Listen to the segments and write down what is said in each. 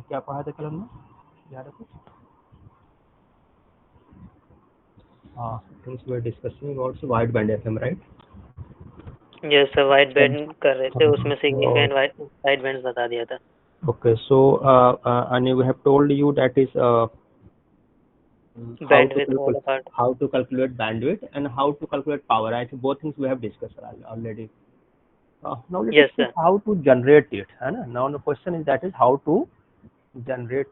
क्या पढ़ा था कल हमने, याद है कुछ? हाँ, things we were discussing about wide band FM, right? Yes sir, wide band कर रहे थे, उसमें सिग्निफिकेंट वाइड बैंड बता दिया था. Okay, so and we have told you that is Bandwidth all apart. how to calculate bandwidth and how to calculate power. I think both things we have discussed already. Now let us Yes see sir. how to generate it. है ना? Now the question is that is how to generate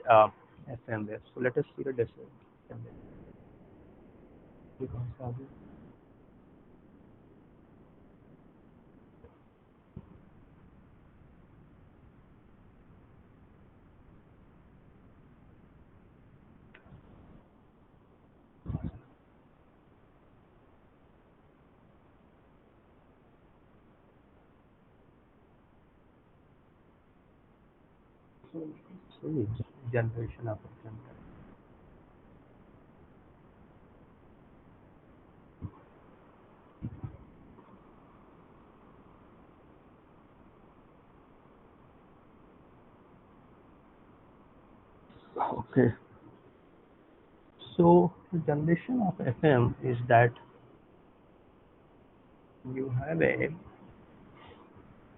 FM waves. So let us see the decision. Generation of FM. Okay. So the generation of FM is that you have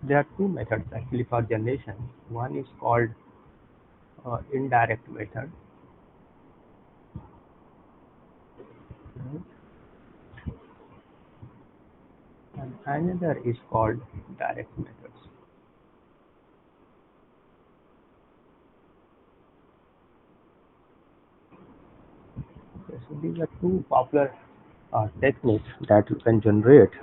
there are two methods actually for generation. One is called indirect method. And another is called direct methods. Okay, so these are two popular techniques that you can generate.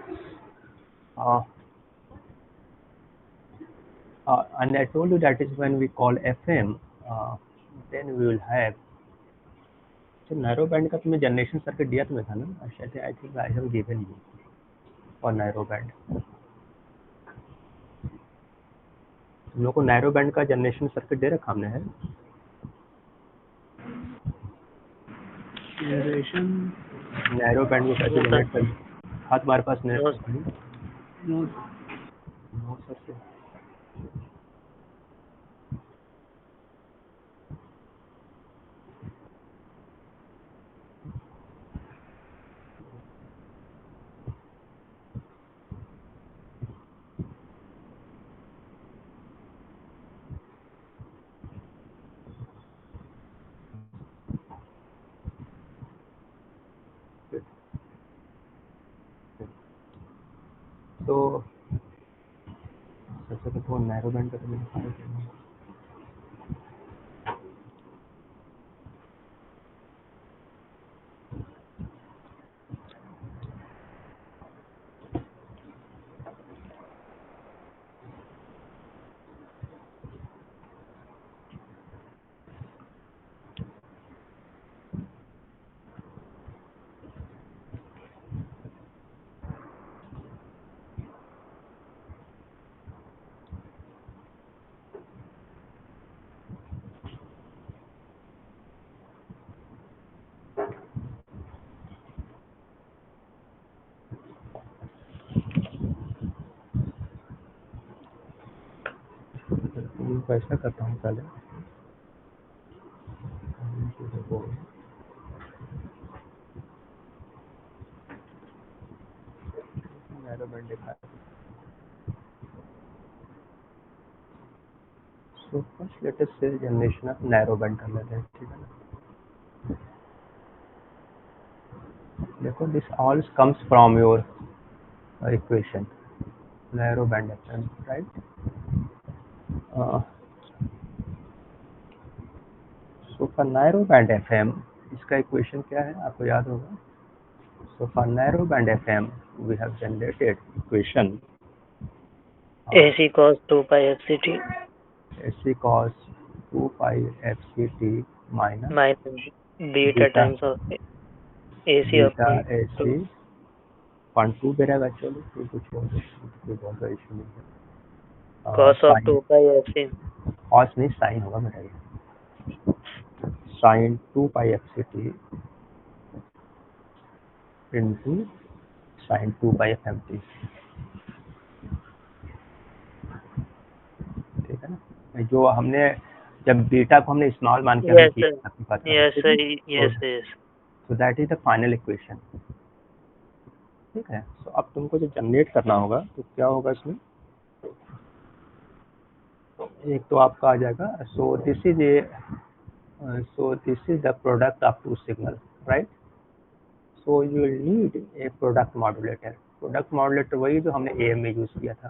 And I told you that is when we call FM, then we will have. So narrow band का तुम्हें generation circuit दिया तुम्हें था ना? I think I have given you for narrow band. तुम लोग को narrow band का generation circuit दे रखा हमने है? Generation narrow band को कैसे generate कर? हाँ तुम्हारे पास no sir. तो सबसे पहले नैरो बैंड का तुम्हें दिखाना चाहिए. ऐसा करता हूँ पहले. नैरो बैंड दिखाया. So first let us say generation of narrow band कर लेते हैं, ठीक है ना? देखो this all comes from your equation narrow band FM, right? So for narrow band FM इसका equation क्या है आपको याद होगा? So for narrow band FM we have generated equation AC cos 2 pi FCT AC cos 2 pi FCT minus beta times of AC upon AC 1/2 दे रहेगा. चलो कोई कुछ बहुत बड़ा इशू नहीं है. cos of 2 pi FC cos नहीं sin होगा मेरा ये. sin 2 pi FCT into sin 2 pi FMT. जो हमने जब बीटा को हमने स्मॉल मान के हमने किया था, आपकी बात कर रहे yes थे, sir, ठीक है? yes yes. तो that is the final equation, ठीक है। तो अब तुमको जो जनरेट करना होगा तो क्या होगा इसमें, एक तो आपका आ जाएगा, सो this is a, so this is the product of two signal, right? So you will need a product modulator. Product modulator वही जो हमने AM में यूज किया था,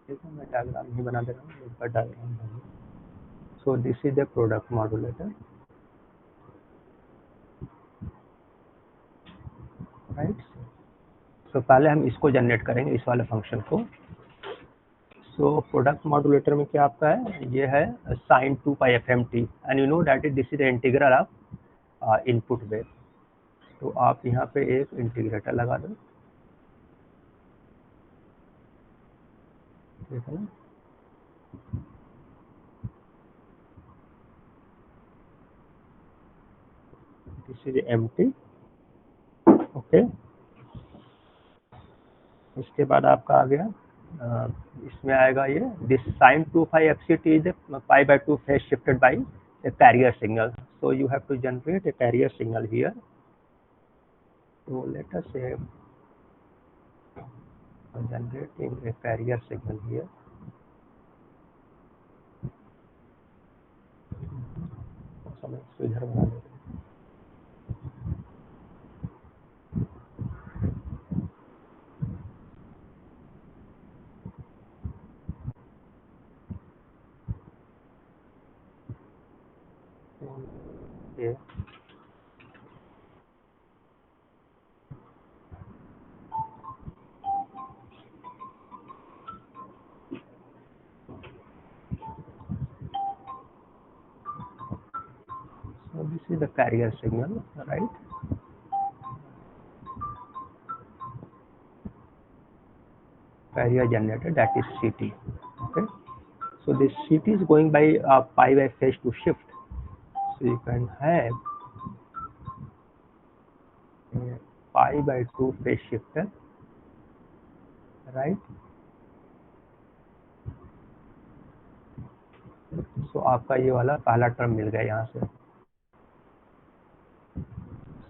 ठीक है। मैं डायग्राम ही बना दे रहा हूँ, एक बार डायग्राम बना। So this is the product modulator, right. So पहले हम इसको जनरेट करेंगे, इस वाले फंक्शन को। सो प्रोडक्ट मॉड्यूलेटर में क्या आपका है, ये है sin 2 pi fmt, and you know that is this is the integral of input wave. तो आप यहाँ पे एक इंटीग्रेटर लगा दो, ठीक है ना। This is empty, okay. इसके बाद आपका आ गया, इसमें आएगा ये this sin 2 pi fct is pi/2 phase shifted by a carrier signal, so you have to generate a carrier signal here. So let us say generating a carrier signal here. समय इसको इधर बना देते हैं। So this is the carrier signal, right? Carrier generator, that is CT, okay. So this CT is going by pi by phase to shift, so you can have a pi/2 phase shifter, right? So आपका ये वाला पहला term मिल गया यहाँ से।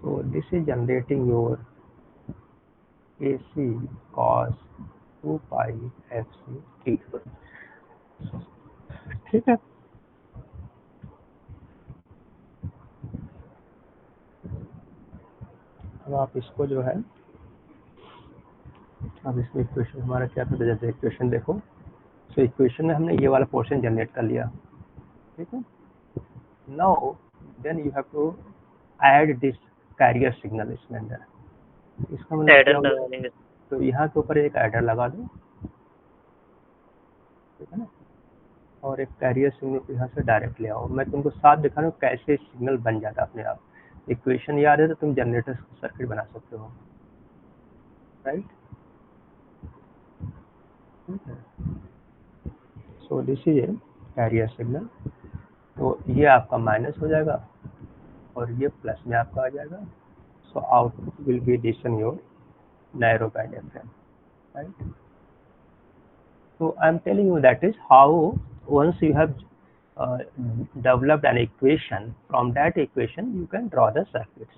So this is generating your AC cos 2 pi fct, ठीक है। अब आप इसको जो है, अब इसमें इक्वेशन हमारा क्या था, जैसे इक्वेशन देखो। सो इक्वेशन में हमने ये वाला पोर्शन जनरेट कर लिया, ठीक है। Now then you have to add this carrier signal इसमें अंदर, इसका मतलब क्या होगा, तो यहाँ के ऊपर एक एडर लगा दो, ठीक है ना, और एक कैरियर सिग्नल को यहाँ से डायरेक्ट ले आओ। मैं तुमको साथ दिखा रहा हूँ कैसे सिग्नल बन जाता है अपने आप। इक्वेशन याद है तो तुम जनरेटर सर्किट बना सकते हो, right. So this is a carrier signal, तो ये आपका माइनस हो जाएगा और ये प्लस में आपका आ जाएगा। So output will be this in your narrow band FM, right? So I am telling you that is how once you have developed an equation, from that equation you can draw the circuits.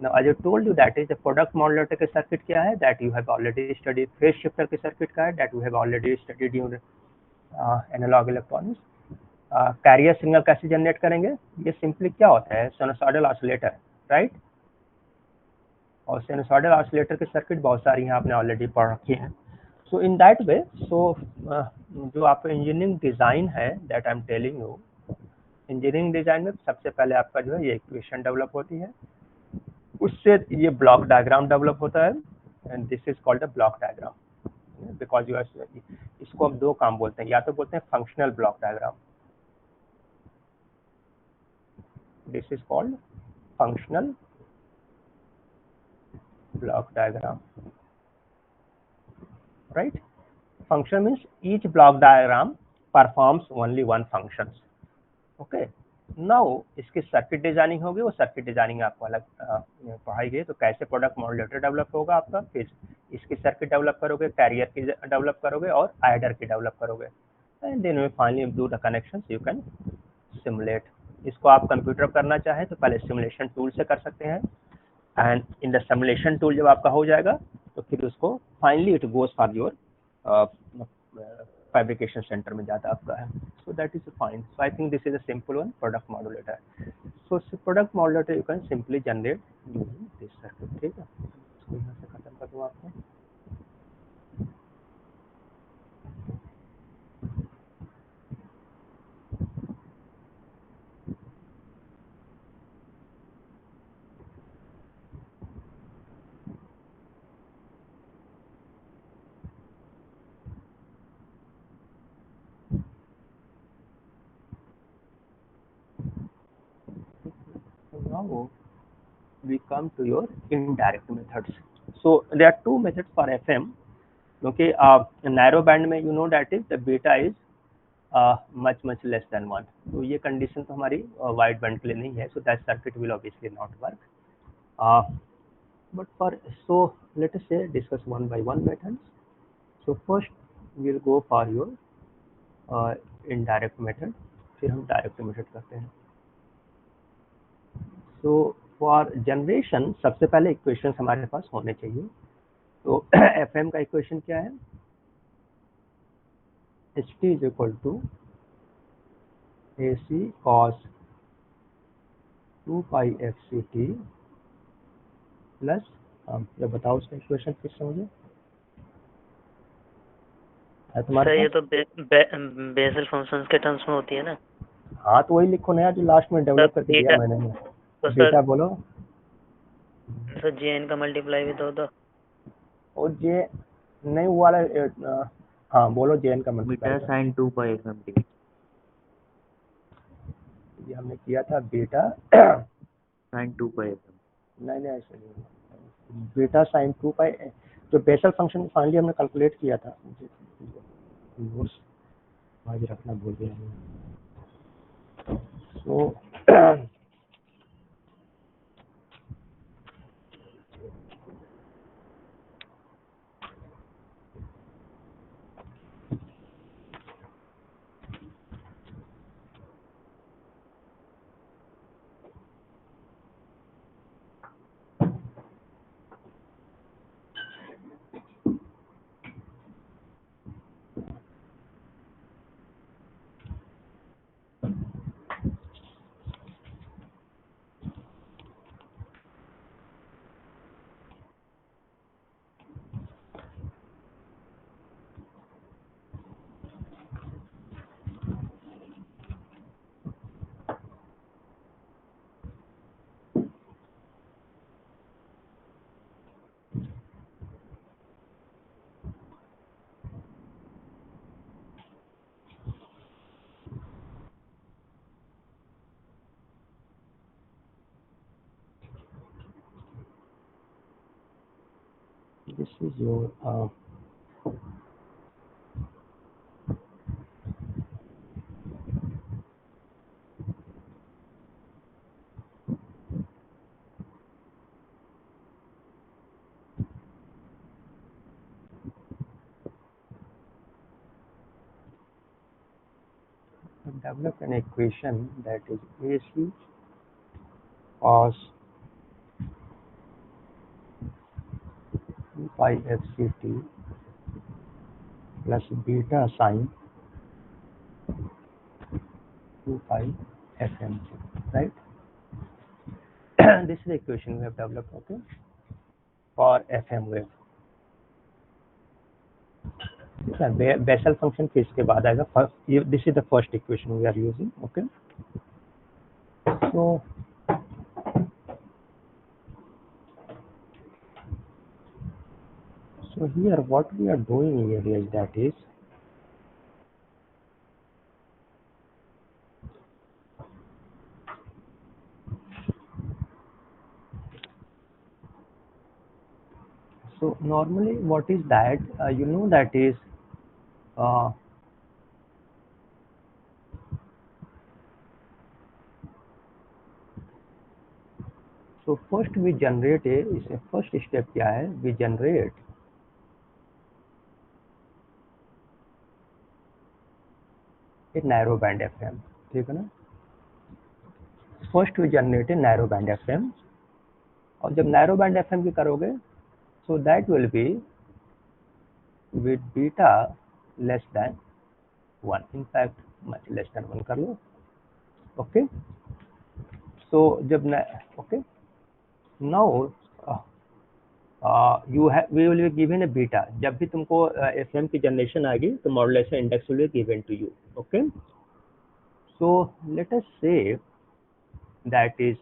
Now as I told you that is the product modulator के circuit क्या है, that you have already studied. phase shifter के circuit का है, that you have already studied in analog electronics. Carrier signal कैसे generate करेंगे, ये simply क्या होता है, साइनसॉइडल ऑसिलेटर, राइट। और साइनसॉइडल ऑसिलेटर के सर्किट बहुत सारी हैं, आपने ऑलरेडी पढ़ रखी हैं। सो इन दैट वे, सो जो आपका इंजीनियरिंग डिज़ाइन है, that I am telling you, engineering design में सबसे पहले आपका जो है ये इक्वेशन डेवलप होती है, उससे ये ब्लॉक डायग्राम डेवलप होता है, and this is called a block diagram, because you are, इसको हम दो काम बोलते हैं, या तो बोलते हैं functional block diagram, this is called functional block diagram, right? Function means each block diagram performs only one functions, okay. Now इसकी सर्किट डिजाइनिंग होगी, वो सर्किट डिजाइनिंग आपको अलग पढ़ाई गई। तो कैसे प्रोडक्ट मॉड्यूलेटर डेवलप होगा आपका, फिर इसकी सर्किट डेवलप करोगे, कैरियर की डेवलप करोगे और एडर की डेवलप करोगे, जाता है, then finally do the connections you can simulate. इसको आप कंप्यूटर करना चाहें तो पहले सिमुलेशन टूल से कर सकते हैं, and in the simulation tool जब आपका हो जाएगा तो फिर उसको finally it goes for your fabrication centre में जाता आपका है। So that is fine. So I think this is a simple one, product modulator. So product modulator you can simply generate using this circuit. ठीक है, इसको यहाँ से खत्म कर दूँ आपको। Now we come to your indirect methods. So there are two methods for FM. Okay, narrow band में you know that is the beta is much less than 1. तो ये condition तो हमारी wide band के लिए नहीं है, so that circuit will obviously not work. But for so let us say discuss one by one methods. So first we'll go for your indirect method, फिर हम direct method करते हैं। So फॉर जनरेशन सबसे पहले equation हमारे पास होने चाहिए। तो FM का इक्वेशन क्या है? HT is equal to AC cos 2 pi FCT plus, जब बताओ उसका इक्वेशन फिर से मुझे सर ये तो बेसल फंक्शंस के टर्म्स में होती है ना? हाँ तो वही लिखो नया जो लास्ट में डेवलप करके दिया मैंने। तो बेटा बोलो सर JN का मल्टीप्लाई भी तो और जे नहीं वो वाला हाँ बोलो JN का मल्टीप्लाई। बीटा साइन 2 पाई FMT ये हमने किया था बेटा साइन 2 पाई FMT। नहीं ऐसे नहीं, बेटा साइन 2 पाई जो बेसल फंक्शन फाइनली हमने कैलकुलेट किया था। नोट्स आज रखना भूल गया मैं। सो this is your develop an equation that is AC cos 2 pi FCT plus beta sine 2 pi FMT, right? This is the equation we have developed, okay, for FM wave. Bessel function फिर इसके बाद आएगा। First this is the first equation we are using, okay. So here what we are doing here is that is so normally what is that you know that is so first we generate इसे first step क्या है? We generate a narrow band FM, ठीक है ना। First we generate a narrow band FM, और जब narrow band FM की करोगे so that will be with beta less than 1, in fact much less than 1 कर लो। ओके, सो जब okay now we will be given a beta, जब भी तुमको एफएम की जनरेशन आएगी तो modulation index will be given to you. Okay, so let us say that is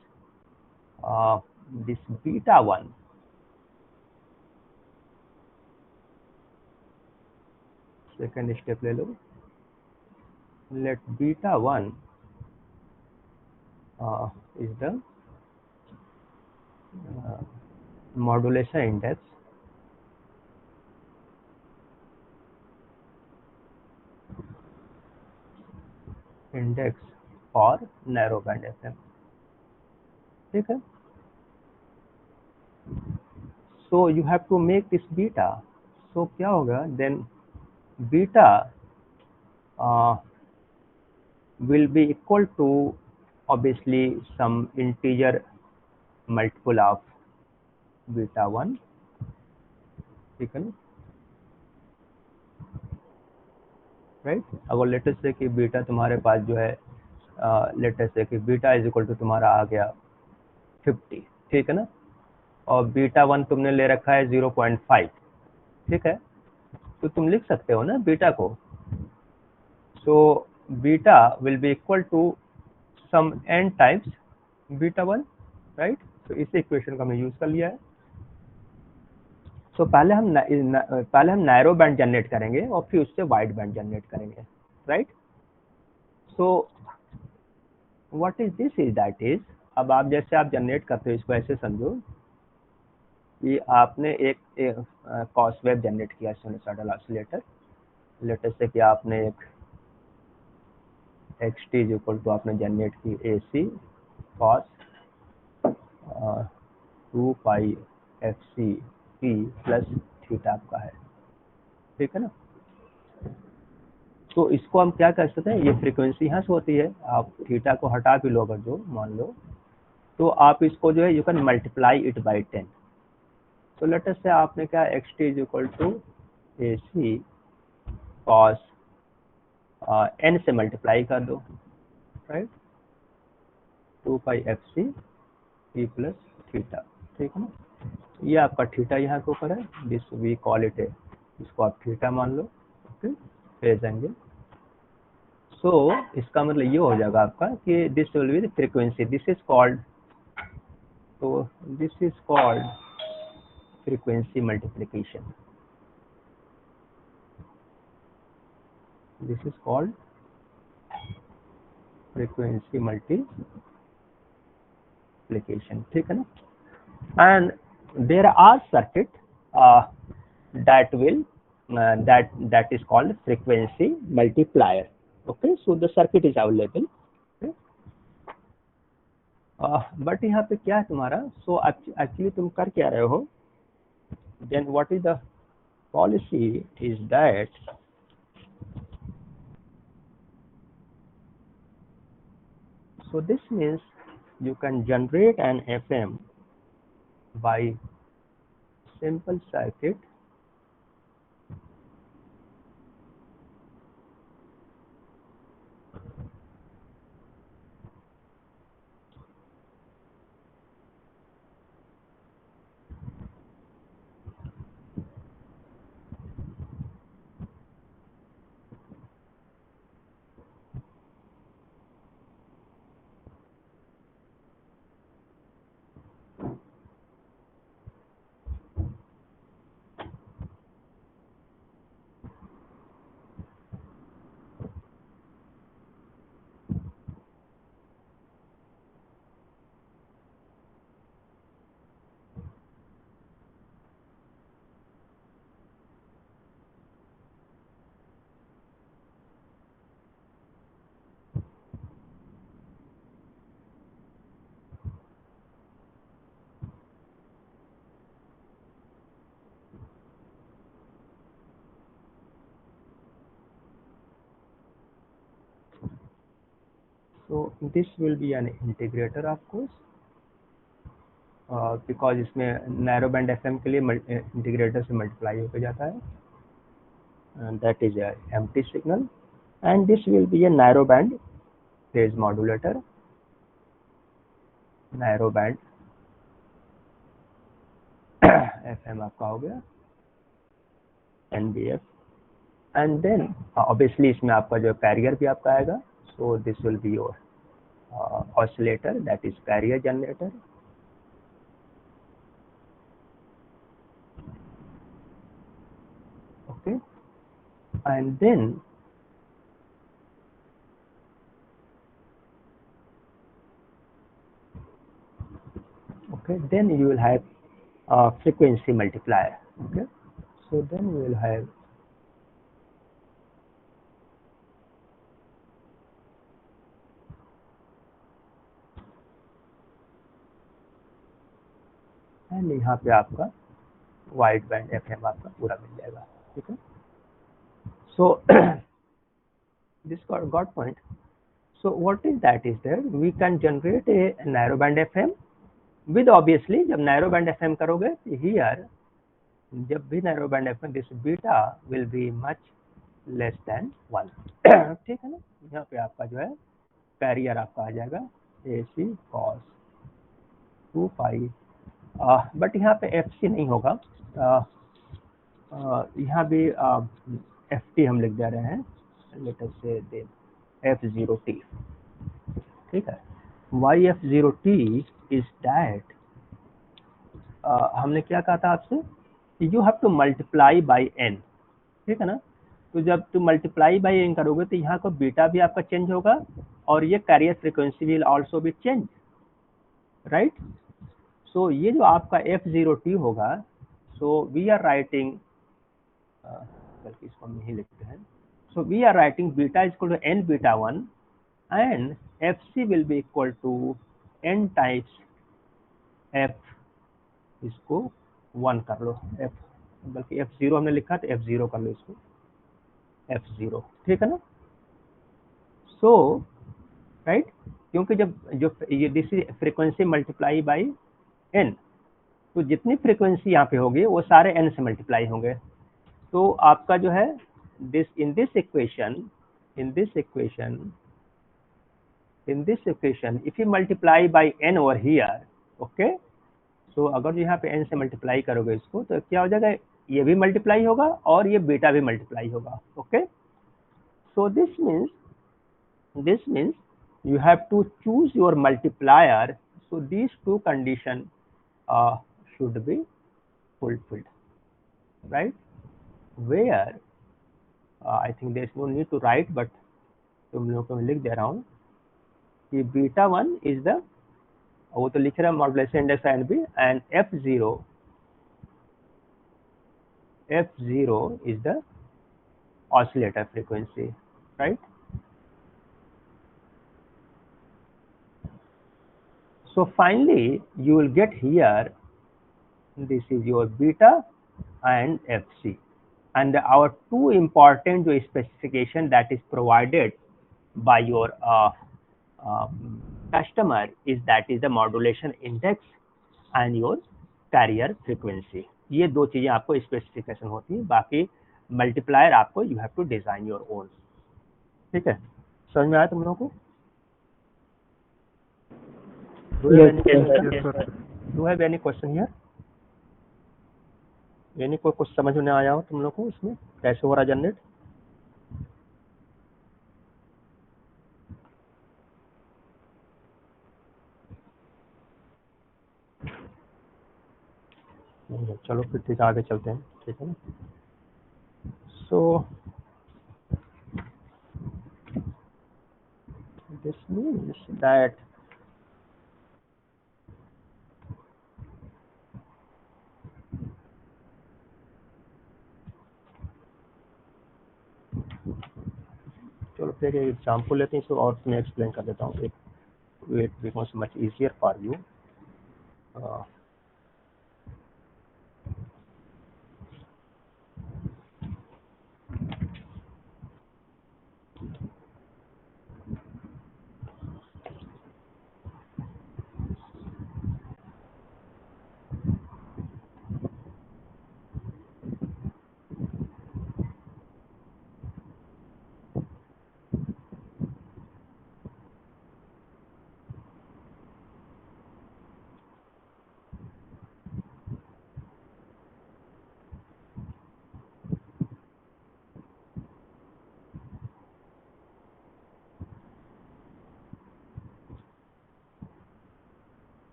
this beta 1, second step ले लो, let beta 1 is the modulation index for narrow band FM, ठीक है। so you have to make this beta, so क्या होगा then beta will be equal to obviously some integer multiple of beta 1, ठीक है ना, right. अगर latest say कि beta तुम्हारे पास जो है लेटेस्ट से कि बीटा इज इक्वल टू तुम्हारा आ गया 50, ठीक है ना, और बीटा 1 तुमने ले रखा है 0.5, ठीक है, तो तुम लिख सकते हो ना बीटा को, so beta will be equal to some n times beta 1, right. तो इस इक्वेशन को हमने यूज कर लिया है। सो पहले हम नैरो बैंड जनरेट करेंगे और फिर उससे वाइड बैंड जनरेट करेंगे, right. So what is this is that is, अब आप जैसे आप जनरेट करते हो इसको ऐसे समझो कि आपने एक कॉस वेव जनरेट किया साइनसॉइडल ऑसिलेटर, लेटेस्ट से कि आपने एक X T is equal to आपने जनरेट की A C cos 2 pi F C P plus theta आपका है, ठीक है ना। तो इसको हम क्या कर सकते हैं, ये फ्रीक्वेंसी यहाँ से होती है, आप थीटा को हटा भी लो अगर जो मान लो, तो आप इसको जो है you can multiply it by 10। तो लेटेस्ट से आपने क्या X T is equal to A C cos N से मल्टीप्लाई कर दो, right, 2 pi F C P plus theta, ठीक है ना। ये आपका थीटा यहाँ के ऊपर है, दिस वी कॉल इट, इसको आप थीटा मान लो, ओके, फेज एंगल। सो इसका मतलब ये हो जाएगा आपका कि this will be the frequency, this is called, तो this is called frequency multiplication, this is called frequency multiplication, ठीक है ना। and there are circuit that will that is called frequency multiplier, okay, so the circuit is available, okay? but यहाँ पे क्या है तुम्हारा, so actually तुम कर क्या रहे हो, then what is the policy is that so this means you can generate an FM by simple circuit So this will be an integrator of course, because इसमें नैरो बैंड एफएम के लिए integrator से multiply होकर जाता है, and that is a empty signal, and this will be a narrow band phase modulator, narrow band FM आपका हो गया NBF, and then obviously इसमें आपका जो carrier भी आपका आएगा, so this will be your oscillator, that is carrier generator. Okay, and then then you will have a frequency multiplier. Okay, so then we will have and यहाँ पे आपका wide band FM आपका पूरा मिल जाएगा. ठीक है, so this got point. So what is that is there we can generate a narrow band FM with obviously जब narrow band FM करोगे here जब भी narrow band FM this beta will be much less than 1. ठीक है ना, यहाँ पे आपका जो है कैरियर आपका आ जाएगा AC cos 2 pi, बट यहाँ पे FC नहीं होगा, यहाँ भी FT हम लिख दे रहे हैं, लेट अस से दे F0T. ठीक है, why F0T is that हमने क्या कहा था आपसे, you have to multiply by n. ठीक है ना, तो जब तुम मल्टीप्लाई बाई एन करोगे तो यहाँ को बीटा भी आपका चेंज होगा और ये carrier frequency will also be change, right. So ये जो आपका F0T होगा, सो वी आर राइटिंग, बल्कि इसको हम नहीं लिखते हैं, so we are writing beta is equal to n beta 1 and FC will be equal to n times f, इसको 1 कर लो, f बल्कि F0 हमने लिखा तो F0 कर लो इसको F0. ठीक है ना, सो राइट, क्योंकि जब जो ये this frequency multiply by n, तो जितनी फ्रीक्वेंसी यहाँ पे होगी वो सारे n से मल्टीप्लाई होंगे. तो आपका जो है this in this equation if you multiply by n over here, okay, so अगर यहाँ पे n से मल्टीप्लाई करोगे इसको तो क्या हो जाएगा, ये भी मल्टीप्लाई होगा और ये बीटा भी मल्टीप्लाई होगा. Okay, so this means you have to choose your multiplier, so these two conditions should be fulfilled, right, where I think there is no need to write, but तुम लोगों को मैं लिख दे रहा हूँ कि बीटा 1 इज द, वो तो लिख रहा है modulation index and B, and F0 is the oscillator frequency, right. So finally you will get here, this is your beta and FC, and our two important specification that is provided by your customer is that is the modulation index and your carrier frequency. ये दो चीजें आपको specification होती है, बाकी multiplier आपको you have to design your own. ठीक है, समझ में आया तुम लोगों को? Do you have any question here? यानी कोई कुछ समझ में आया हो तुम लोग को इसमें कैसे हो रहा जनरेट? चलो फिर ठीक आगे चलते हैं. ठीक है ना, सो दिस मीन्स दैट चलो फिर एक एग्जाम्पल लेते हैं इसको और तुम्हें एक्सप्लेन कर देता हूँ. It becomes much easier for you.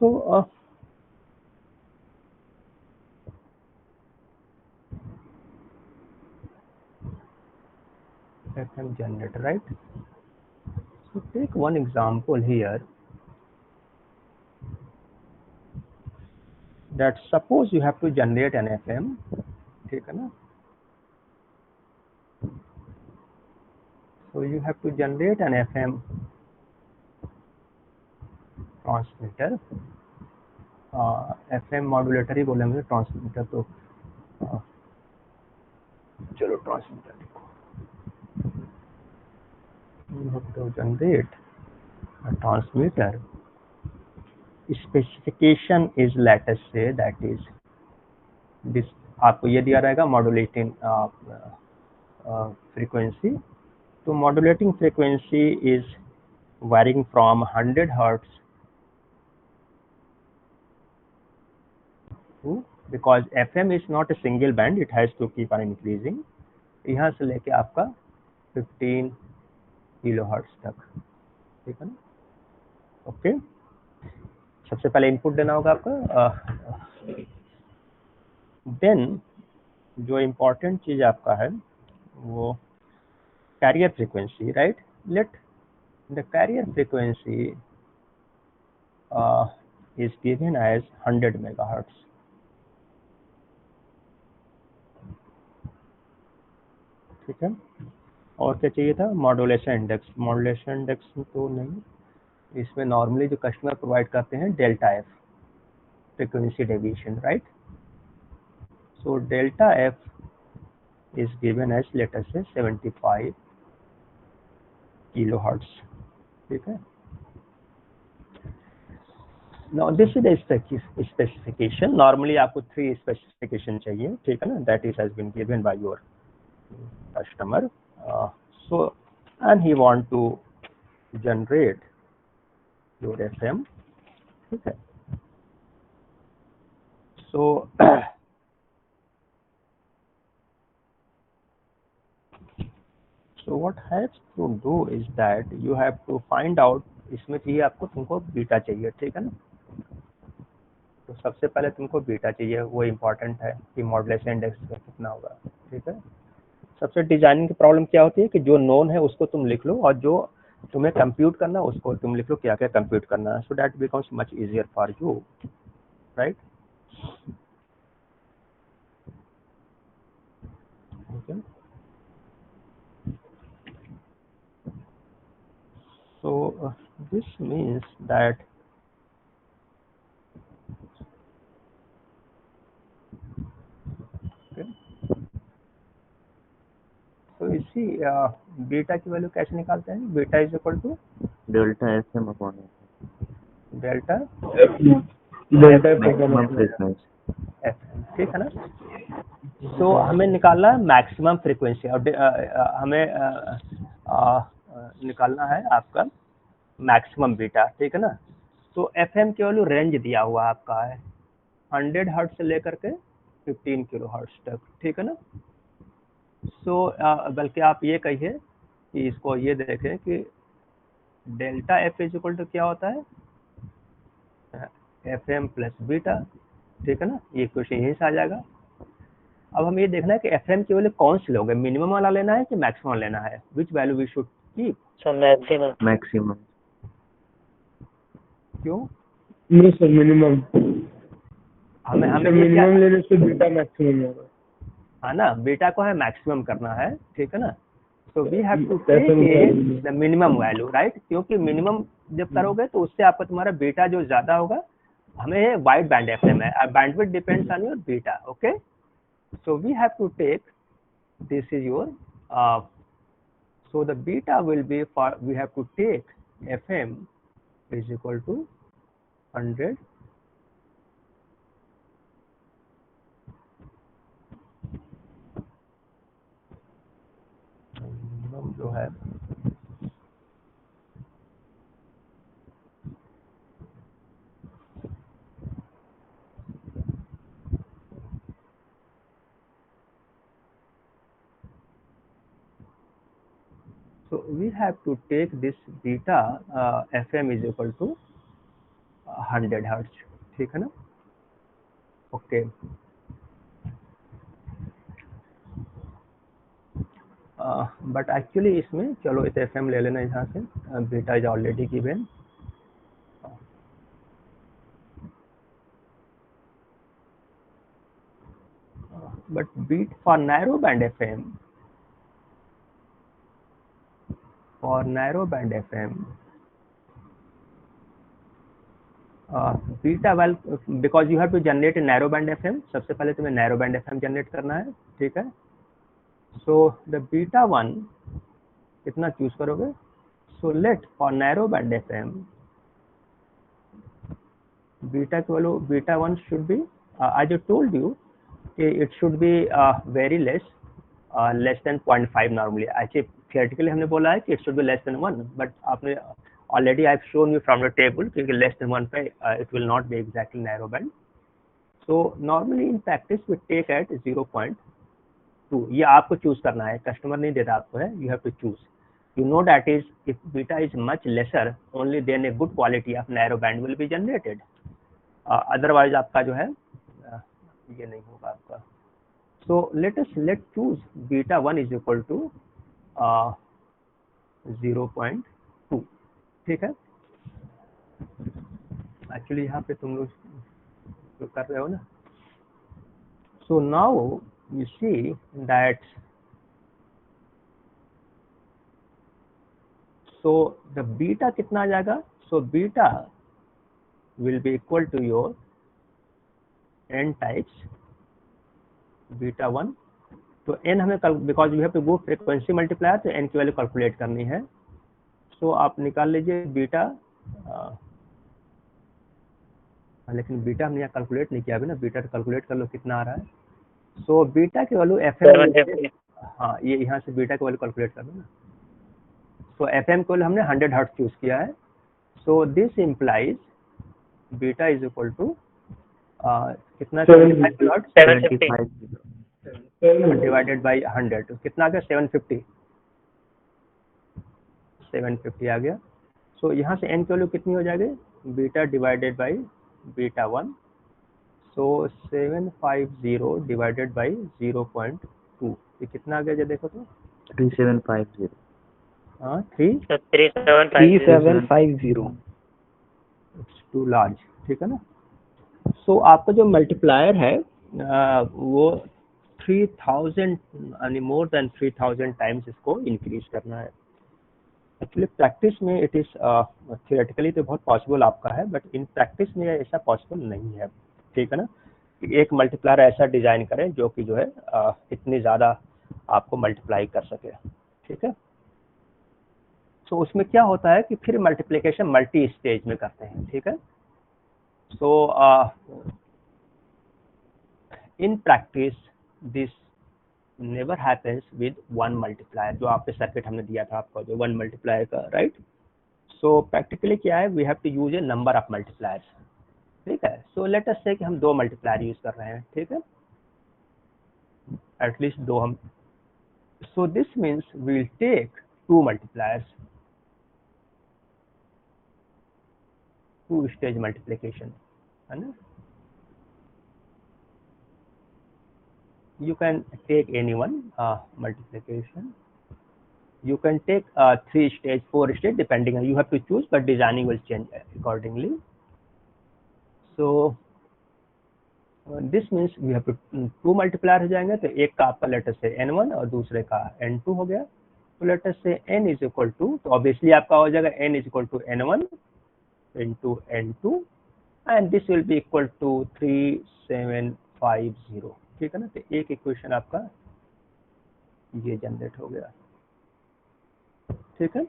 So FM generator, right? So take one example here, that suppose you have to generate an FM, ठीक है ना? So you have to generate an FM transmitter, FM modulator ही बोलेंगे, transmitter तो चलो transmitter लिखो. You have to generate a transmitter. Specification is, let us say, that is this. आपको ये दिया रहेगा modulating frequency. तो modulating frequency is varying from 100 hertz to, because FM is not a single band, it has to keep on increasing. यहाँ से लेके आपका 15 kilohertz तक, ठीक है ना? ओके, सबसे पहले इनपुट देना होगा आपका. देन जो इम्पोर्टेंट चीज आपका है वो carrier frequency, right? Let the carrier frequency is given as 100 megahertz. ठीक है, और क्या चाहिए था? Modulation index. मॉड्यूलेशन इंडेक्स तो नहीं, इसमें नॉर्मली जो कस्टमर प्रोवाइड करते हैं delta F, frequency deviation, right? So delta F is given as, let us say 75 kilohertz, ठीक है? Now this is the specification. Normally आपको 3 specification चाहिए, ठीक है ना? That is has been given by your customer. So and he want to generate your FM, ठीक है? So so what has to do is that you have to find out, इसमें चाहिए आपको, तुमको बीटा चाहिए, ठीक है ना? तो सबसे पहले तुमको बीटा चाहिए, वो इम्पोर्टेंट है कि मॉड्यूलेशन इंडेक्स कितना होगा, ठीक है? सबसे डिजाइनिंग की प्रॉब्लम क्या होती है कि जो नोन है उसको तुम लिख लो, और जो तुम्हें कंप्यूट करना है उसको तुम लिख लो, क्या क्या कंप्यूट करना है. So that becomes much easier for you, right? Okay, so this means that तो इसी बीटा की वैल्यू कैसे निकालते हैं? Beta is equal to delta FM upon delta maximum frequency FM, ठीक है ना? सो हमें निकालना है मैक्सिमम फ्रीक्वेंसी, और हमें निकालना है आपका मैक्सिमम बीटा, ठीक है ना? तो FM की वैल्यू रेंज दिया हुआ आपका है 100 हर्ट्ज से लेकर के 15 किलो हर्ट्ज तक, ठीक है ना? सो बल्कि आप ये कहिए कि इसको ये देखें कि delta F is equal to क्या होता है? FM प्लस बीटा, ठीक है ना? ये क्वेश्चन यहीं से आ जाएगा. अब हमें ये देखना है कि FM की वैल्यू कौन सी लोगे, मिनिमम वाला लेना है कि मैक्सिमम लेना है? Which value we should keep? So maximum. क्यों? नहीं सर, मिनिमम. हमें मिनिमम लेने से बीटा मैक्सिमम होगा. हाँ ना, बीटा को है मैक्सिमम करना है, ठीक है ना? So we have to take the minimum value, right? क्योंकि मिनिमम जब करोगे तो उससे आपका तुम्हारा बीटा जो ज्यादा होगा. हमें वाइड बैंड FM है, bandwidth depends on your beta, okay? So we have to take, this is your, so the beta will be for, we have to take FM is equal to 100 जो है so we have to take this beta FM is equal to 100 hertz, ठीक है ना। Okay, but actually इसमें चलो इस FM ले लेना यहाँ से, beta is already given. But beat for narrow band FM, beta well, because you have to generate narrow band FM, सबसे पहले तुम्हें नैरो बैंड FM जनरेट करना है, ठीक है। सो द बीटा 1 कितना चूज करोगे, so let for narrow band FM beta की value beta 1 should be, I जो टोल्ड यू कि it should be very less than 0.5 normally. Actually theoretically हमने बोला है कि it should be less than 1, but आपने already I have shown you from the table क्योंकि less than 1 पे it will not be exactly narrow band. So normally in practice we take eight 0.2, ये आपको choose करना है, customer नहीं देता आपको है, you have to choose. You know that is if beta is much lesser, only then a good quality of narrow band will be generated. Otherwise आपका जो है ये नहीं होगा आपका। So let's choose beta 1 is equal to 0.2, ठीक है। Actually यहाँ पे तुम लोग जो कर रहे हो ना, so now you see that so the beta कितना आ जाएगा, so beta will be equal to your n types beta 1, तो n हमें because you have to go frequency multiplier, तो n की वैल्यू कैलकुलेट करनी है। सो आप निकाल लीजिए बीटा, लेकिन बीटा हमने यहाँ कैलकुलेट नहीं किया अभी ना, बीटा कैलकुलेट कर लो कितना आ रहा है। सो बीटा की वैल्यू FM, हाँ ये यहाँ से बीटा की वैल्यू कैलकुलेट कर लो ना। सो FM को हमने 100 हर्ट्ज चूज किया है, so this implies beta is equal to कितना, 750 डिवाइडेड बाई 100, तो कितना आ गया 750 आ गया। सो यहाँ से n की वैल्यू कितनी हो जाएगी, beta divided by beta 1, so 750 divided by 0.2, ये कितना आ गया जो देखो तो 3750, हाँ 3750, इट्स टू लार्ज, ठीक है ना। सो आपका जो मल्टीप्लायर है वो 3000 यानी मोर देन 3000 टाइम्स इसको इंक्रीज करना है। एक्चुअली प्रैक्टिस में इट इज थियोरेटिकली तो बहुत पॉसिबल आपका है, बट इन प्रैक्टिस में ऐसा पॉसिबल नहीं है, ठीक है ना। एक मल्टीप्लायर ऐसा डिजाइन करें जो कि जो है इतनी ज़्यादा आपको मल्टीप्लाई कर सके, ठीक है। सो उसमें क्या होता है कि फिर मल्टीप्लिकेशन मल्टी स्टेज में करते हैं, ठीक है। So in practice this never happens with one multiplier, जो आपके सर्किट हमने दिया था आपको जो वन मल्टीप्लायर का, राइट। सो प्रैक्टिकली क्या है, we have to use a number of multipliers, ठीक है। सो लेट अस से कि हम 2 मल्टीप्लायर यूज कर रहे हैं, ठीक है, एटलीस्ट 2 हम। So this means we will take 2 multipliers, 2 stage multiplication, है ना। You can take any one multiplication. You can take 3 stage, 4 stage, depending on you have to choose, but designing will change accordingly. So this means we have to 2 multiplier हो जाएंगे, तो एक का आपका letter से n1 और दूसरे का n2 हो गया। तो लेटर से n इज इक्वल टू, तो ऑब्वियसली आपका हो जाएगा n is equal to n1 into n2 and this will be equal to 3750, ठीक है ना। तो एक इक्वेशन आपका ये जनरेट हो गया, ठीक है।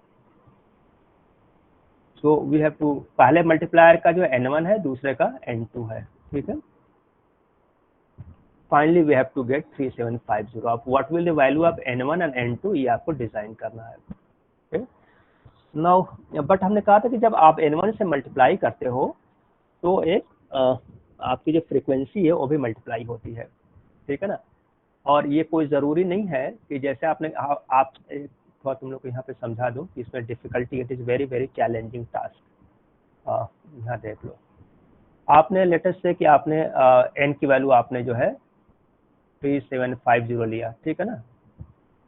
सो वी हैव टू, पहले मल्टीप्लायर का जो n1 है, दूसरे का n2 है, ठीक है। Finally we have to get 3750। अब what will the value of n1 and n2, ये आपको डिजाइन करना है, ठीक। नाउ बट हमने कहा था कि जब आप n1 से मल्टीप्लाई करते हो तो एक आपकी जो फ्रीक्वेंसी है वो भी मल्टीप्लाई होती है, ठीक है ना। और ये कोई ज़रूरी नहीं है कि जैसे आपने आप थोड़ा तुम लोग को यहाँ पे समझा दूँ कि इसमें difficulty, it is very very challenging task. यहाँ देख लो, आपने लेटेस्ट से कि आपने एन की वैल्यू आपने जो है 3750 लिया, ठीक है ना।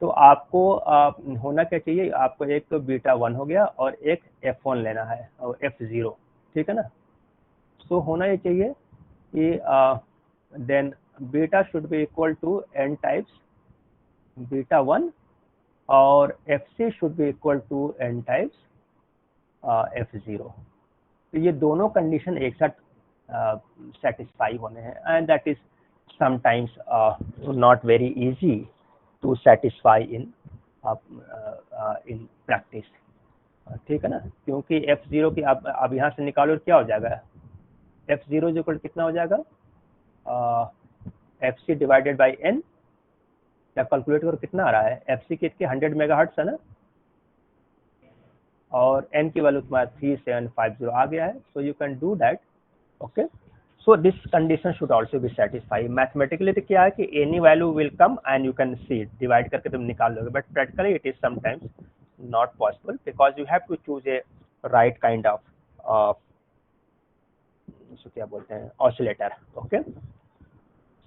तो आपको होना क्या चाहिए, आपको एक तो बीटा 1 हो गया और एक F1 लेना है और F0, ठीक है ना। सो होना ये चाहिए कि then beta should be equal to n times beta 1 और FC should be equal to n times F0। तो ये दोनों कंडीशन एक साथ सेटिस्फाई होने हैं, and that is sometimes not very easy to satisfy in practice, ठीक है ना। क्योंकि F0 की अब यहाँ से निकालो क्या हो जाएगा, F0 इक्वल कितना हो जाएगा, FC डिवाइडेड बाई n, या कैलकुलेट करो कितना आ रहा है, FC कितने 100 मेगाहर्ट्ज है ना, और n की वैल्यू तुम्हारा 3750 आ गया है। So you can do that, okay. So this condition should also be satisfy. Mathematically तो क्या है कि any value will come and you can see divide करके तुम निकाल लोगे, but practically it is sometimes not possible because you have to choose a right kind of उसको क्या बोलते हैं, oscillator, okay.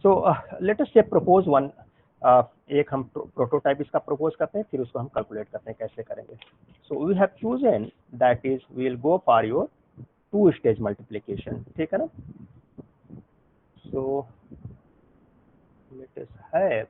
So let us say propose one, एक हम प्रोटोटाइप इसका प्रपोज करते हैं, फिर उसको हम कैलकुलेट करते हैं कैसे करेंगे। So we have chosen that is we will go for your 2 stage multiplication, ठीक है ना। सो लेट अस हैव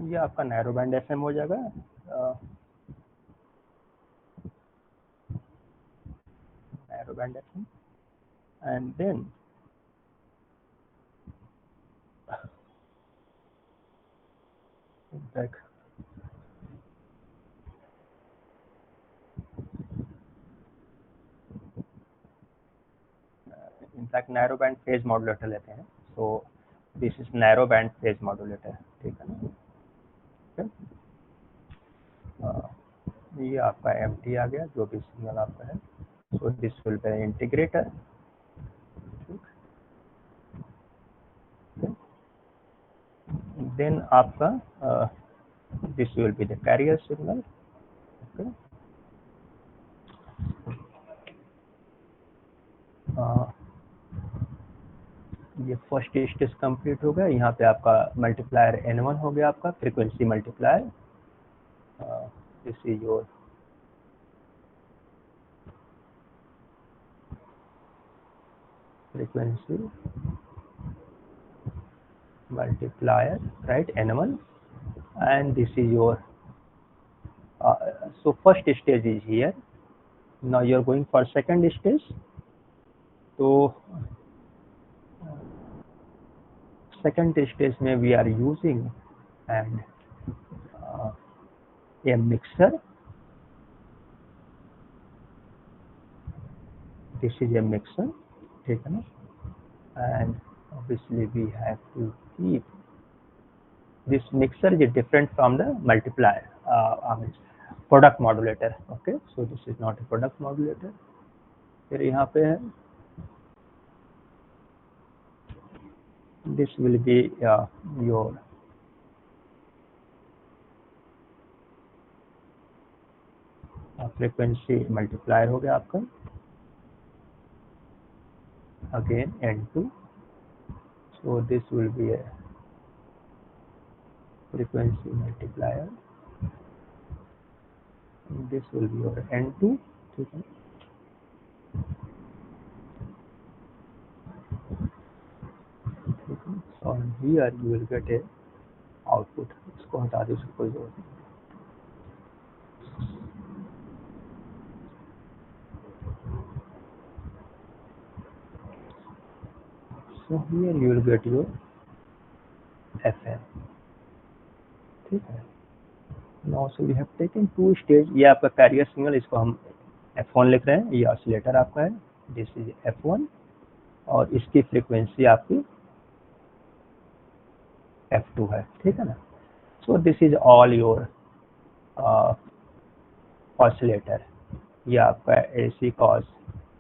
ये आपका नैरो बैंड FM हो जाएगा, narrow band FM, and then in fact narrow band phase modulator लेते हैं। So this is narrow band phase modulator, ठीक है ना। ये आपका MT आ गया, जो भी सिग्नल आपका है। So this will be integrator, then आपका this will be the carrier signal, okay. ये फर्स्ट स्टेज कंप्लीट हो गया। यहाँ पे आपका मल्टीप्लायर N1 हो गया, आपका frequency multiplier, this is your frequency multiplier, right, N1, and this is your so first stage is here. Now you are going for second stage. So second stage में we are using and a mixer. This is a mixer, ठीक है ना? And obviously we have to keep this mixer is different from the multiplier, I mean product modulator. Okay, so this is not a product modulator. फिर यहाँ पे है, this will be your frequency multiplier हो गया आपका, again N2. So this will be a frequency multiplier. This will be your N2. ठीक है? So here you will get a output. इसको हटा दो, इसको कोई जरूरत नहीं. So here you will get your FM. ठीक है? Now so we have taken two stage. ये आपका carrier signal, इसको हम F1 लिख रहे हैं. ये oscillator आपका है. This is F1 और इसकी फ्रीक्वेंसी आपकी F2 है. ठीक है ना? So this is all your oscillator. ये आपका AC cos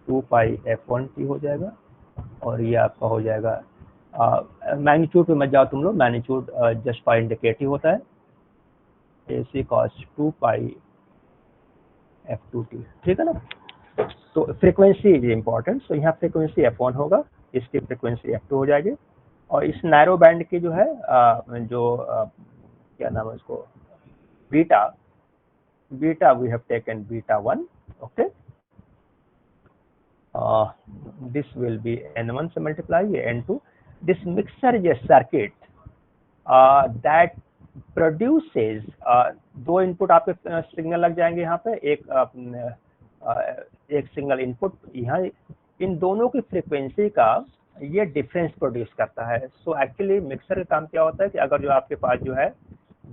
2 pi F1t हो जाएगा और ये आपका हो जाएगा मैग्नीट्यूड पे मत जाओ तुम लोग, मैग्नीट्यूड जस्ट फॉर इंडिकेटिव होता है. AC cos 2 pi F2t. ठीक है ना? तो फ्रीक्वेंसी इज इम्पोर्टेंट. सो यहाँ फ्रीक्वेंसी F1 होगा, इसकी फ्रीक्वेंसी F2 हो जाएगी और इस नैरो बैंड की जो है क्या नाम है उसको, beta V have taken beta 1. Okay, this will be N1 से मल्टीप्लाई, ये N2. This mixer is a circuit that produces दो इनपुट आपके सिग्नल लग जाएंगे यहाँ पे, एक सिंगल इनपुट यहाँ, इन दोनों की फ्रीक्वेंसी का ये डिफरेंस प्रोड्यूस करता है. सो एक्चुअली मिक्सर का काम क्या होता है कि अगर जो आपके पास जो है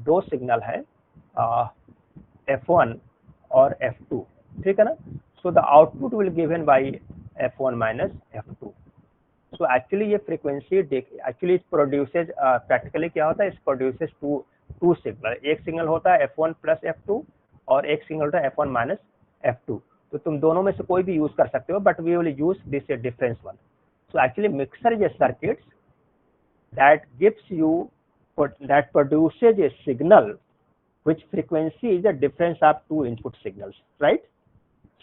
दो सिग्नल है F1 और F2, ठीक है ना? So the output will given by F1 minus F2. So actually ये फ्रीक्वेंसी एक्चुअली प्रोड्यूसेज प्रैक्टिकली क्या होता है, इस प्रोड्यूसेज टू सिग्नल. एक सिग्नल होता है F1 प्लस F2 और एक सिग्नल होता है F1 माइनस F2. तो तुम दोनों में से कोई भी यूज कर सकते हो, but we will use this difference one. So actually mixer is a circuit that gives you that produces a signal which frequency is the difference of two input signals, right?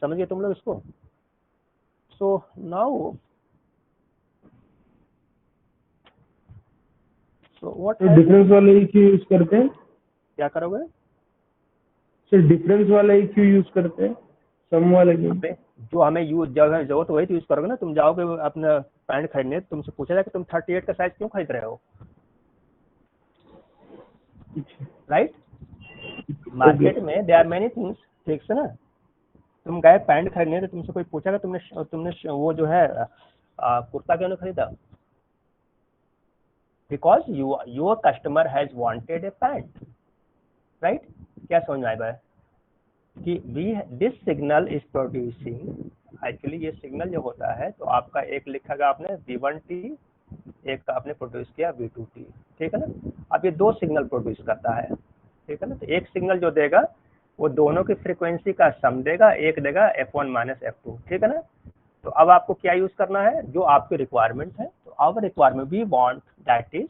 समझ गए तुम लोग इसको? So now so what difference वाले ही क्यों use करते हैं? क्या करोगे सर डिफरेंस वाला ही क्यों यूज करते हैं, सम वाले क्यों? जो हमें जरूरत वही तो यूज करोगे ना. तुम जाओगे अपना पैंट खरीदने, तुमसे पूछा जाए कि तुम 38 का साइज क्यों खरीद रहे हो, राइट? मार्केट में देयर आर मेनी थिंग्स, ठीक है ना? तुम गए पैंट खरीदने तो तुमसे कोई पूछा तुमने वो जो है कुर्ता क्यों नहीं खरीदा? Because your customer has wanted A pant, right? क्या समझ में आया कि this signal is producing, actually ये सिग्नल जो होता है तो आपका एक लिखा आपने V1t, एक का आपने प्रोड्यूस किया V2t, ठीक है ना? अब ये दो सिग्नल प्रोड्यूस करता है, ठीक है ना? तो एक सिग्नल जो देगा वो दोनों की फ्रीक्वेंसी का सम देगा, एक देगा F1 माइनस F2, ठीक है ना? तो अब आपको क्या यूज करना है, जो आपकी रिक्वायरमेंट है. तो our requirement we want that is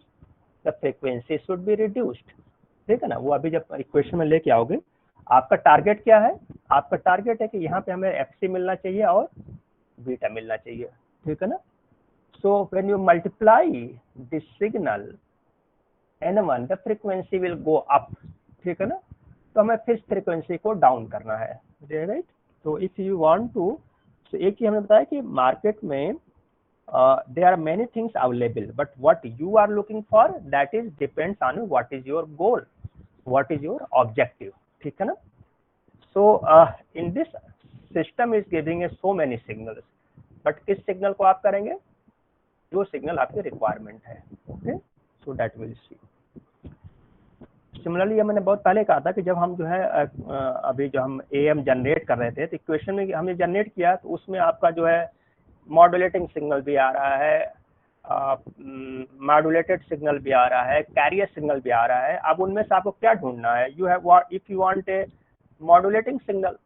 the frequency should be reduced, ठीक है ना? वो अभी जब इक्वेशन में लेके आओगे, आपका टारगेट क्या है? आपका टारगेट है कि यहाँ पे हमें FC मिलना चाहिए और बीटा मिलना चाहिए, ठीक है ना? So when you multiply this signal N1 the frequency will go up, ठीक है ना? तो हमें फिर फ्रीक्वेंसी को डाउन करना है, राइट? तो इफ यू वांट टू, तो एक ही हमने बताया कि मार्केट में there are many things available, but what you are looking for, that is depends on what is your goal, what is your objective. ठीक है ना? So in this system is giving us so many signals, but किस signal को आप करेंगे? जो signal आपके requirement है. Okay, so that will see. Similarly ये मैंने बहुत पहले कहा था कि जब हम जो है अभी जो हम AM जनरेट कर रहे थे, तो इक्वेशन में हमने जनरेट किया तो उसमें आपका जो है मॉड्यूलेटिंग सिग्नल भी आ रहा है, मॉड्यूलेटेड सिग्नल भी आ रहा है, कैरियर सिग्नल भी आ रहा है. अब उनमें से आपको क्या ढूंढना है? You have if you want a modulating signal,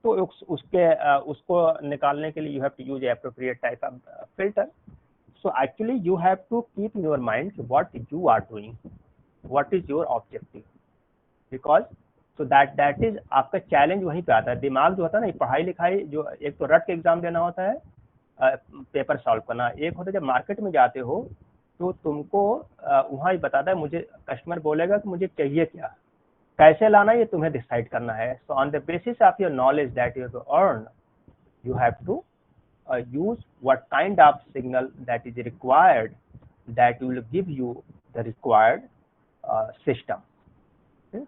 तो उसको निकालने के लिए you have to use appropriate type of filter. So actually you have to keep in your mind what you are doing, what is your objective, because so that is आपका challenge वहीं पे आता है. दिमाग जो होता है ना, पढ़ाई लिखाई जो एक तो रट के एग्जाम देना होता है, पेपर सॉल्व करना एक होता है. जब मार्केट में जाते हो तो तुमको वहाँ ही बताता है, मुझे कस्टमर बोलेगा कि मुझे चाहिए क्या, कैसे लाना ये तुम्हें डिसाइड करना है. So on the basis of your knowledge that you have to earn, you have to use what kind of signal that is required, that will give you the required system. Okay?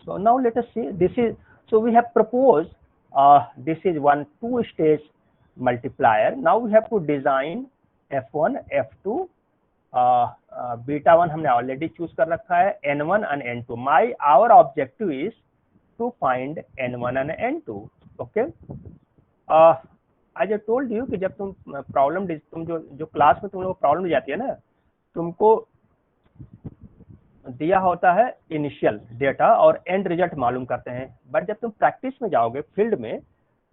So now let us see, this is, so we have proposed this is one two-stage multiplier. Now we have to design F1, F2, beta 1 हमने already choose कर रखा है, N1 and N2. Our objective is to find N1 and N2. Okay. As I told you कि जब तुम problem तुम जो class में तुम लोग प्रॉब्लम दी जाती है ना, तुमको दिया होता है इनिशियल डेटा और एंड रिजल्ट मालूम करते हैं. बट जब तुम प्रैक्टिस में जाओगे फील्ड में,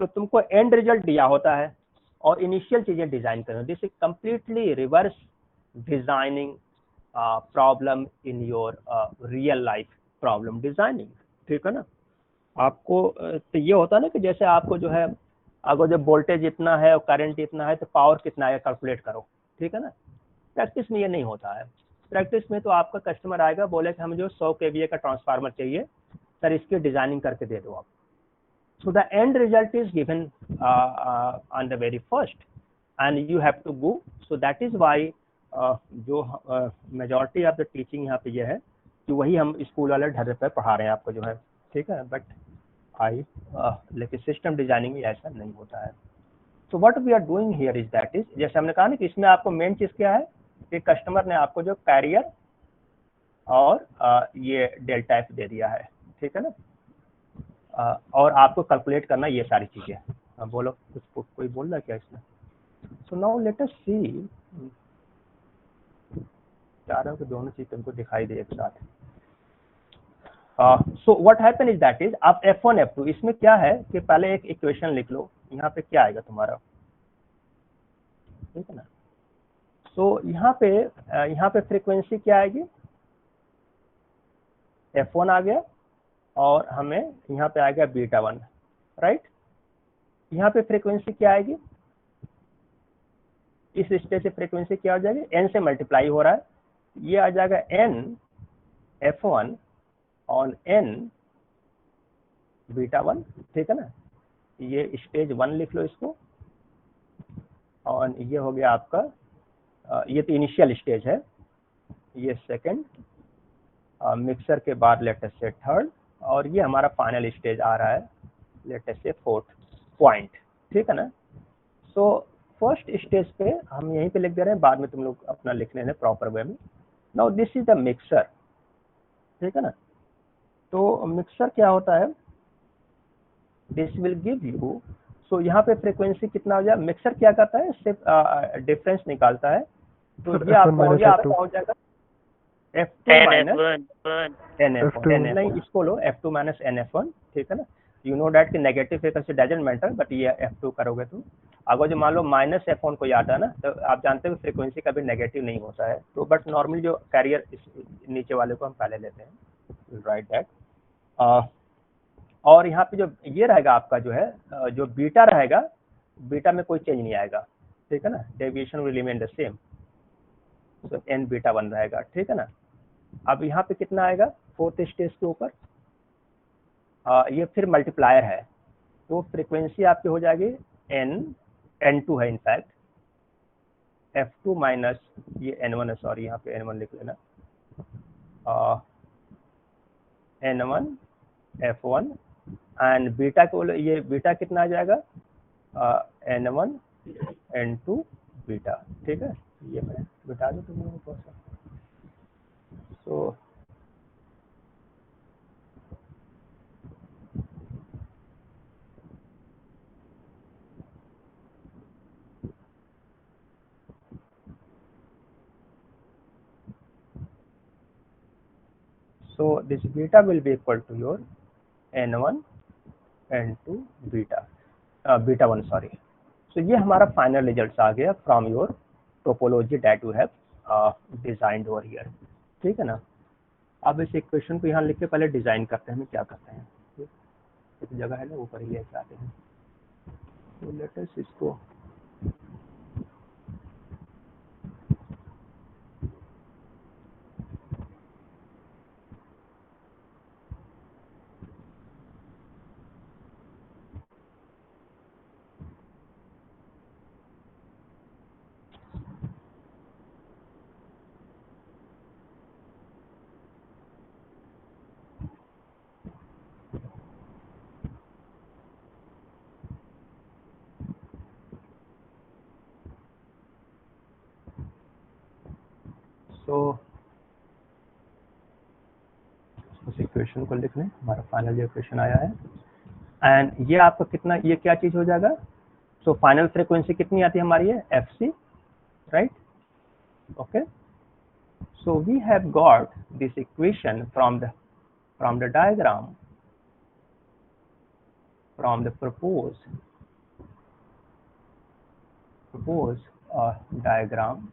तो तुमको एंड रिजल्ट दिया होता है और इनिशियल चीजें डिजाइन करना. This is completely reverse designing problem in your real life problem designing. ठीक है ना? आपको तो ये होता है ना कि जैसे आपको जो है अगर जो वोल्टेज इतना है और करंट इतना है तो पावर कितना है कैलकुलेट करो. ठीक है ना? प्रैक्टिस में ये नहीं होता है. प्रैक्टिस में तो आपका कस्टमर आएगा, बोले कि हमें जो 100 kVA का ट्रांसफार्मर चाहिए सर, इसकी डिजाइनिंग करके दे दो आप. So the end result is given on the very first and you have to go. So that is why जो मेजॉरिटी ऑफ द टीचिंग यहाँ पे ये है कि वही हम स्कूल वाले ढर्रे पे पढ़ा रहे हैं आपको जो है. ठीक है? बट लेकिन सिस्टम डिजाइनिंग में ऐसा नहीं होता है. So what we are doing here is that is, जैसे हमने कहा ना कि इसमें आपको मेन चीज क्या है कि कस्टमर ने आपको जो कैरियर और ये डेल्टा एफ दे दिया है. ठीक है ना? और आपको कैलकुलेट करना ये सारी चीजें. बोलो कुछ कोई बोल रहा है क्या इसमें? सो नाउ लेट अस सी. चाह रहा हूँ कि दोनों चीज तुमको दिखाई दे एक साथ. So what happen is that is, आप F1 F2 इसमें क्या है कि पहले एक इक्वेशन लिख लो. यहाँ पे क्या आएगा तुम्हारा? ठीक है ना? सो यहाँ पे फ्रीक्वेंसी क्या आएगी? F1 आ गया और हमें यहाँ पे आएगा बीटा 1. राइट? यहाँ पे फ्रीक्वेंसी क्या आएगी? इस स्टेज से फ्रीक्वेंसी क्या हो जाएगी? n से मल्टीप्लाई हो रहा है, ये आ जाएगा n F1 on n beta 1. ठीक है ना? ये स्टेज 1 लिख लो इसको. और ये हो गया आपका, ये तो इनिशियल स्टेज है, ये सेकंड, मिक्सर के बाद लेटेस्ट से थर्ड, और ये हमारा फाइनल स्टेज आ रहा है लेटेस्ट से फोर्थ पॉइंट. ठीक है ना? सो फर्स्ट स्टेज पे हम यहीं पे लिख दे रहे हैं, बाद में तुम लोग अपना लिखने हैं प्रॉपर वे में. Now this is the mixer. ठीक है ना? तो मिक्सर क्या होता है? This will give you. So यहाँ पे फ्रीक्वेंसी कितना हो जाए? मिक्सर क्या करता है? सिर्फ डिफरेंस निकालता है. तो ये आपका हो जाएगा F2 माइनस NF1. नहीं, इसको लो F2 माइनस NF1. ठीक है ना? यू नो डैट कि negative frequency doesn't matter, but ये F2 करोगे तो अगर जो मान लो माइनस F1 को याद है ना, तो आप जानते हो फ्रीक्वेंसी कभी नेगेटिव नहीं होता है. तो बट नॉर्मली जो कैरियर नीचे वाले को हम पहले लेते हैं. Right that. और यहाँ पे जो ये रहेगा आपका जो है, जो बीटा रहेगा, बीटा में कोई चेंज नहीं आएगा. ठीक है ना? Deviation will remain the same. So n beta 1 रहेगा. ठीक है ना? अब यहाँ पे कितना आएगा फोर्थ स्टेज के ऊपर, ये फिर मल्टीप्लायर है, तो फ्रीक्वेंसी आपकी हो जाएगी n2 है इनफैक्ट, f2 माइनस ये n1 है, सॉरी यहाँ पे n1 लिख लेना, n1 f1 एंड बीटा को ये बीटा कितना आ जाएगा n1 n2 बीटा, ठीक है। ये मैं बिठा दूँ तुम लोगों को, सो so this beta will be equal to your n1 n2 beta beta 1 sorry. So ये हमारा फाइनल रिजल्ट आ गया from your topology that you have designed over here, ठीक है ना। अब इस इक्वेशन को यहाँ लिख के पहले डिजाइन करते हैं, हम क्या करते हैं, एक जगह है ना ऊपर ही लेके आते हैं, तो लेट अस इसको तो उस इक्वेशन को लिख लें, हमारा फाइनल इक्वेशन आया है एंड ये आपका कितना, ये क्या चीज हो जाएगा, सो फाइनल फ्रीक्वेंसी कितनी आती है हमारी है fc, right, okay. So we have got this equation from the diagram, from the propose diagram.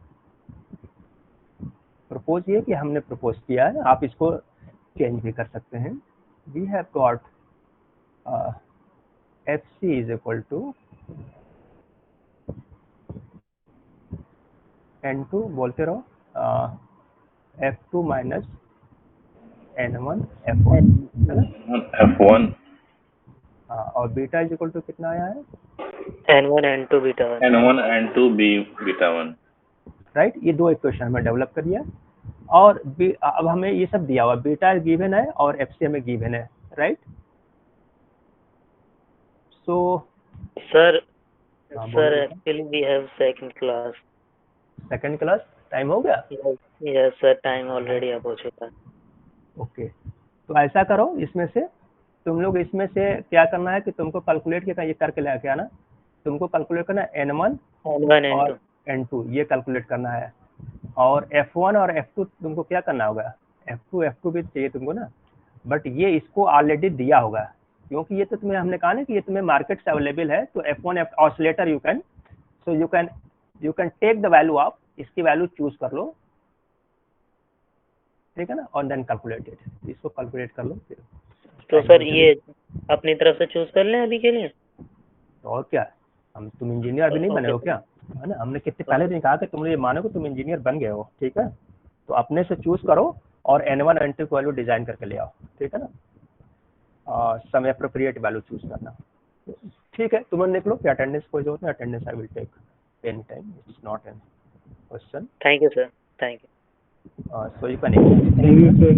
Propose ये कि हमने प्रपोज किया है, आप इसको चेंज भी कर सकते हैं। We have got fc is equal to n2 बोलते रहो f2 माइनस n1 f1 है ना, f1 और बीटा इज इक्वल टू कितना आया है n1 n2 beta 1, n1 n2 beta 1, right. ये दो इक्वेशन हमें डेवलप कर लिया और अब हमें ये सब दिया हुआ, बीटा गिवन है और fc हमें गिवन है, राइट। So sir actually we have second class. Second class time हो गया, यस सर, टाइम ऑलरेडी अब हो चुका है। ओके। तो ऐसा करो, इसमें से तुम लोग इसमें से क्या करना है कि तुमको कैलकुलेट ये करके लेके आना, तुमको कैलकुलेट करना n1 और n2 ये कैलकुलेट करना है, और f1 और f2 तुमको क्या करना होगा, f2 भी चाहिए तुमको ना, बट ये इसको ऑलरेडी दिया होगा, क्योंकि ये तो तुम्हें हमने कहा ना कि ये तुम्हें मार्केट से अवेलेबल है। तो f1 oscillator you can take the value of, इसकी वैल्यू चूज कर लो, ठीक है ना, और देन कैलकुलेट इट, इसको कैलकुलेट कर लो फिर। तो सर ये अपनी तरफ से चूज कर लें अभी के लिए, और क्या, तुम इंजीनियर अभी नहीं बने हो क्या, है ना, हमने कितने पहले दिन कहा कि तुम ये मानो कि तुम इंजीनियर बन गए हो, ठीक है। तो अपने से चूज करो और n1 n2 की वैल्यू डिजाइन करके ले आओ, ठीक है ना, सम एप्रोप्रिएट वैल्यू चूज करना, ठीक है। तुम लिख लो कि अटेंडेंस कोई जरूरत नहीं, attendance I will take any time, it's not an question. Thank you sir, thank you. So you can thank you sir.